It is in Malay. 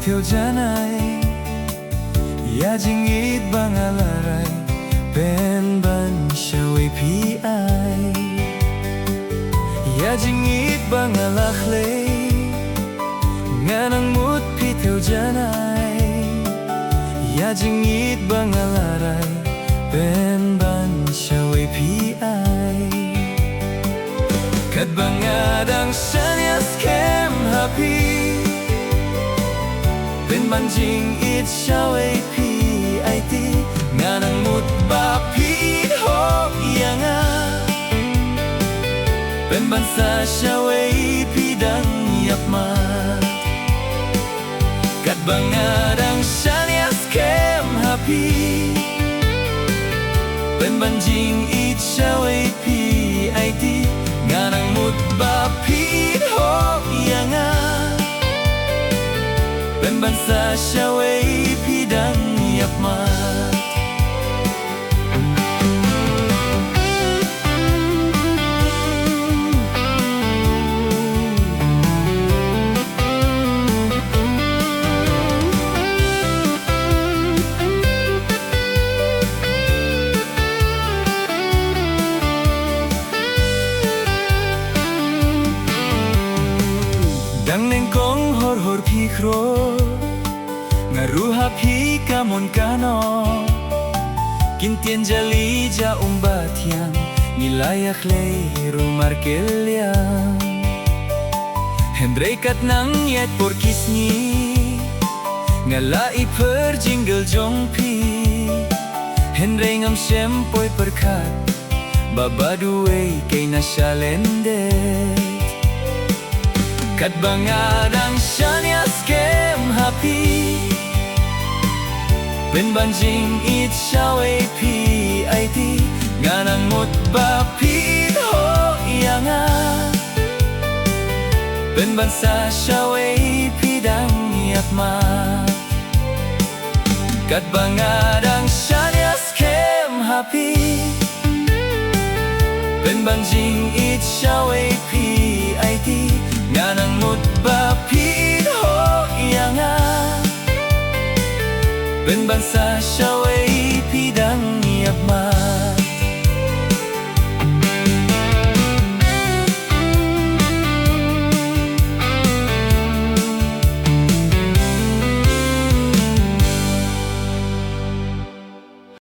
theo janai ya jingit bangalarai pen ban shawai pi ai ya jingit bangalakhle nganang mut pi theo janai ya jingit bangalarai pen ban shawai pi ai Katba ngadang Shaniah Skhem Haphi pen ban jing it shawai pi ai ti nganang mut ba pi ho yanga pen ban sa shawai pi dang yap ma Katba ngadang Shaniah Skhem Haphi pen ban jing it shawai pi ai ti nganang mut ba pi ho yanga pen ban sa shawai pi dang yap ma Dang neng kong hor hor pi kro ngaru Haphi kamon kano kintien jali ja umbatiang nilayak le rumar keliang hendrei kat nang yet por kisni ngalai per jingle jong pi hendrei ngam shem poi perkat babaduwe kay na shalende Katba ngadang Shaniah Skhem Haphi pen ban jing it shawai pi ai ti nganang mut ba pi ho yanga pen ban sa shawai pi dang yap ma Katba ngadang Shaniah Skhem Haphi pen ban jing it shawai pi ai ti nganang mut ba pi ho yanga pen ban sa shawai pi dang